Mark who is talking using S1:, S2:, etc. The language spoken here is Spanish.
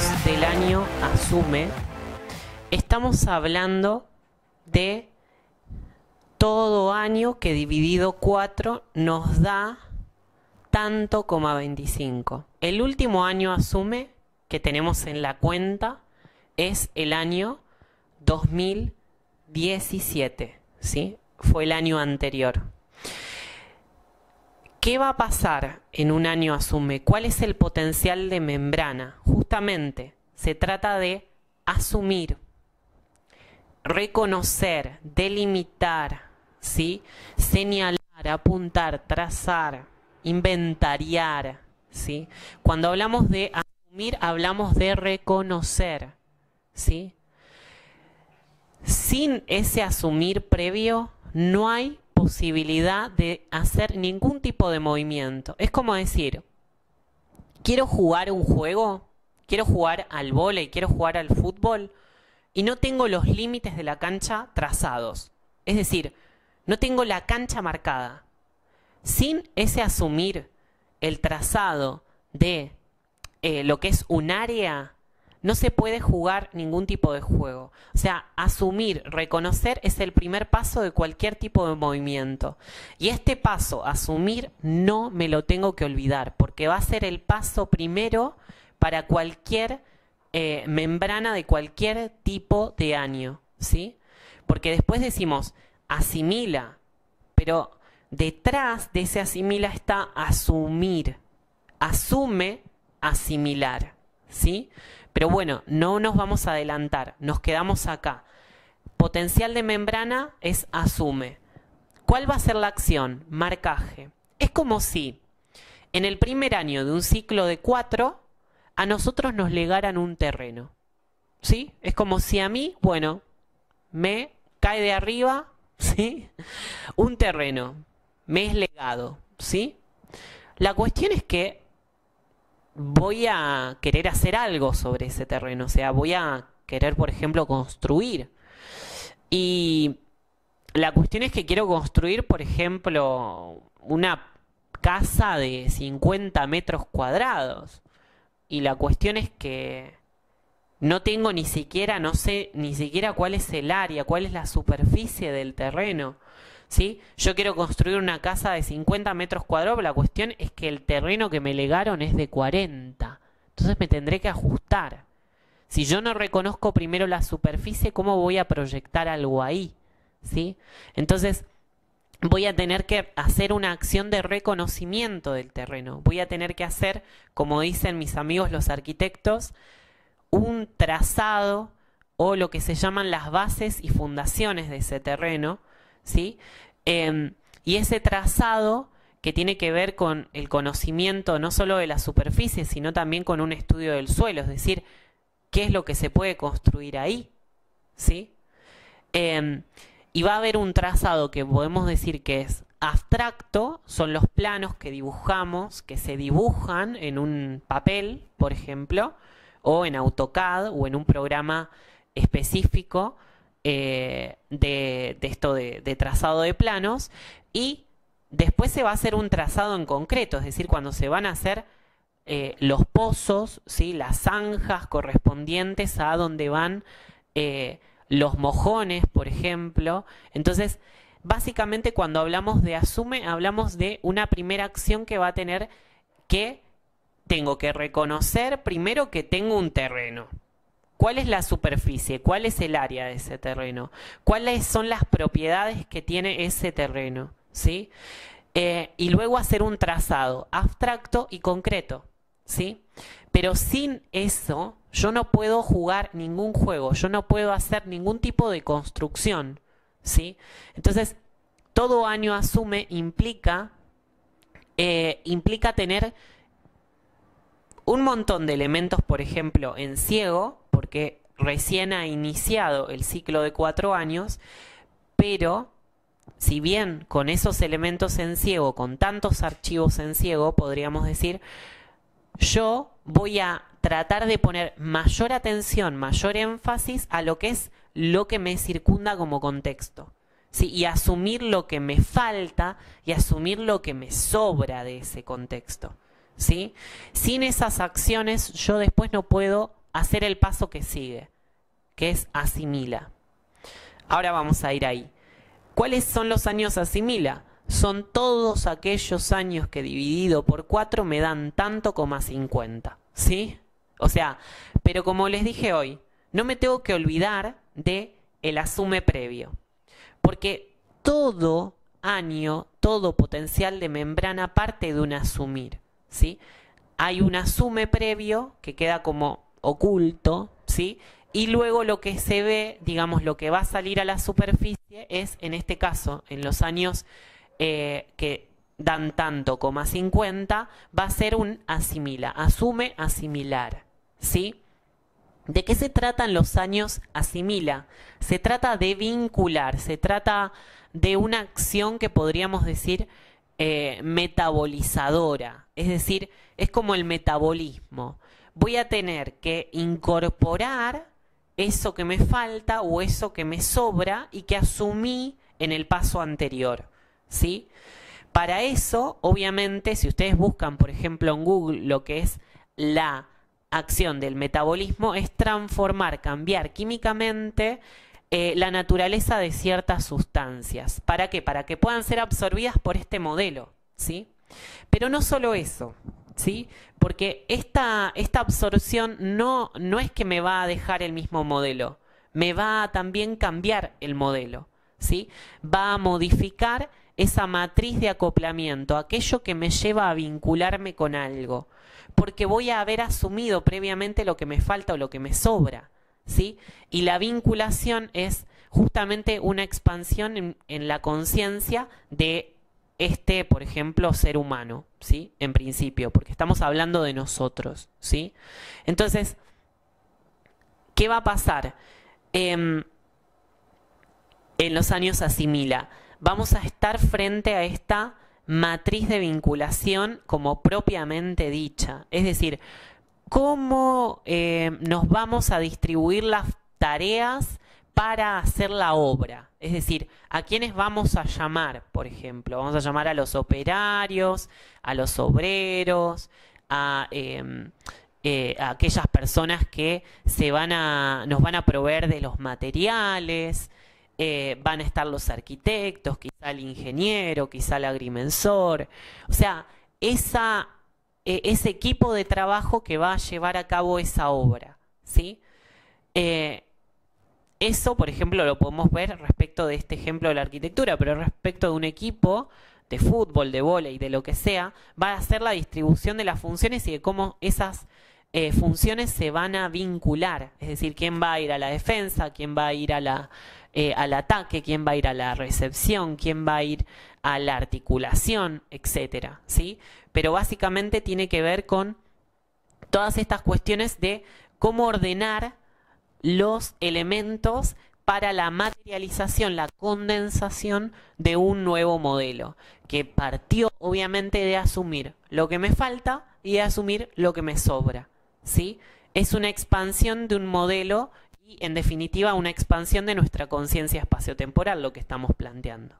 S1: hablamos del año asume, estamos hablando de todo año que dividido 4 nos da tanto, 25. El último año asume que tenemos en la cuenta es el año 2017, ¿sí? Fue el año anterior. ¿Qué va a pasar en un año asume? ¿Cuál es el potencial de membrana? Justamente se trata de asumir, reconocer, delimitar, ¿sí? Señalar, apuntar, trazar, inventariar, ¿sí? Cuando hablamos de asumir, hablamos de reconocer, ¿sí? Sin ese asumir previo, no hay posibilidad de hacer ningún tipo de movimiento. Es como decir, quiero jugar un juego, quiero jugar al vóley, quiero jugar al fútbol, y no tengo los límites de la cancha trazados. Es decir, no tengo la cancha marcada. Sin ese asumir el trazado de lo que es un área, no se puede jugar ningún tipo de juego. O sea, asumir, reconocer es el primer paso de cualquier tipo de movimiento. Y este paso, asumir, no me lo tengo que olvidar, porque va a ser el paso primero para cualquier membrana de cualquier tipo de año, ¿sí? Porque después decimos, asimila, pero detrás de ese asimila está asumir. Asume, asimilar, ¿sí? Pero bueno, no nos vamos a adelantar, nos quedamos acá. Potencial de membrana es asume. ¿Cuál va a ser la acción? Marcaje. Es como si en el primer año de un ciclo de 4 a nosotros nos legaran un terreno, ¿sí? Es como si a mí, bueno, me cae de arriba, ¿sí? Un terreno, me es legado, ¿sí? La cuestión es que voy a querer hacer algo sobre ese terreno, o sea, voy a querer, por ejemplo, construir. Y la cuestión es que quiero construir, por ejemplo, una casa de 50 metros cuadrados. Y la cuestión es que no tengo ni siquiera, no sé ni siquiera cuál es el área, cuál es la superficie del terreno, ¿sí? Yo quiero construir una casa de 50 metros cuadrados, pero la cuestión es que el terreno que me legaron es de 40. Entonces me tendré que ajustar. Si yo no reconozco primero la superficie, ¿cómo voy a proyectar algo ahí? ¿Sí? Entonces voy a tener que hacer una acción de reconocimiento del terreno. Voy a tener que hacer, como dicen mis amigos los arquitectos, un trazado o lo que se llaman las bases y fundaciones de ese terreno, ¿sí? Y ese trazado que tiene que ver con el conocimiento no solo de la superficie, sino también con un estudio del suelo, es decir, qué es lo que se puede construir ahí, ¿sí? Y va a haber un trazado que podemos decir que es abstracto, son los planos que dibujamos, que se dibujan en un papel, por ejemplo, o en AutoCAD o en un programa específico de esto de trazado de planos, y después se va a hacer un trazado en concreto, es decir, cuando se van a hacer los pozos, ¿sí? Las zanjas correspondientes a donde van los mojones, por ejemplo. Entonces, básicamente cuando hablamos de asume, hablamos de una primera acción que va a tener que, tengo que reconocer primero que tengo un terreno. ¿Cuál es la superficie? ¿Cuál es el área de ese terreno? ¿Cuáles son las propiedades que tiene ese terreno? ¿Sí? Y luego hacer un trazado abstracto y concreto, ¿sí? Pero sin eso, yo no puedo jugar ningún juego, yo no puedo hacer ningún tipo de construcción, ¿sí? Entonces, todo año asume implica tener un montón de elementos, por ejemplo, en ciego, porque recién ha iniciado el ciclo de 4 años, pero si bien con esos elementos en ciego, con tantos archivos en ciego, podríamos decir, yo voy a tratar de poner mayor atención, mayor énfasis a lo que es lo que me circunda como contexto, ¿sí? Y asumir lo que me falta y asumir lo que me sobra de ese contexto, ¿sí? Sin esas acciones yo después no puedo hacer el paso que sigue, que es asimila. Ahora vamos a ir ahí. ¿Cuáles son los años asimila? Son todos aquellos años que dividido por 4 me dan tanto, 50, ¿sí? O sea, pero como les dije hoy, no me tengo que olvidar de el asume previo, porque todo año, todo potencial de membrana parte de un asumir, ¿sí? Hay un asume previo que queda como oculto, ¿sí? Y luego lo que se ve, digamos, lo que va a salir a la superficie es, en este caso, en los años que dan tanto, 50, va a ser un asimila, asume, asimilar, ¿sí? ¿De qué se tratan los años asimila? Se trata de vincular, se trata de una acción que podríamos decir metabolizadora, es decir, es como el metabolismo. Voy a tener que incorporar eso que me falta o eso que me sobra y que asumí en el paso anterior, ¿sí? Para eso, obviamente, si ustedes buscan, por ejemplo, en Google lo que es la acción del metabolismo, es transformar, cambiar químicamente la naturaleza de ciertas sustancias. ¿Para qué? Para que puedan ser absorbidas por este modelo, ¿sí? Pero no solo eso, ¿sí? Porque esta absorción no es que me va a dejar el mismo modelo, me va a también cambiar el modelo, ¿sí? Va a modificar esa matriz de acoplamiento, aquello que me lleva a vincularme con algo, porque voy a haber asumido previamente lo que me falta o lo que me sobra, ¿sí? Y la vinculación es justamente una expansión en la conciencia de por ejemplo, ser humano, ¿sí? En principio, porque estamos hablando de nosotros, ¿sí? Entonces, ¿qué va a pasar? En los años asimila, vamos a estar frente a esta matriz de vinculación como propiamente dicha. Es decir, cómo nos vamos a distribuir las tareas para hacer la obra. Es decir, ¿a quiénes vamos a llamar, por ejemplo? Vamos a llamar a los operarios, a los obreros, a aquellas personas que nos van a proveer de los materiales, van a estar los arquitectos, quizá el ingeniero, quizá el agrimensor. O sea, ese equipo de trabajo que va a llevar a cabo esa obra, ¿sí? Eso, por ejemplo, lo podemos ver respecto de este ejemplo de la arquitectura, pero respecto de un equipo de fútbol, de vóley, de lo que sea, va a ser la distribución de las funciones y de cómo esas funciones se van a vincular. Es decir, quién va a ir a la defensa, quién va a ir al ataque, quién va a ir a la recepción, quién va a ir a la articulación, etcétera, ¿sí? Pero básicamente tiene que ver con todas estas cuestiones de cómo ordenar los elementos para la materialización, la condensación de un nuevo modelo, que partió obviamente de asumir lo que me falta y de asumir lo que me sobra, ¿sí? Es una expansión de un modelo y, en definitiva, una expansión de nuestra conciencia espaciotemporal, lo que estamos planteando.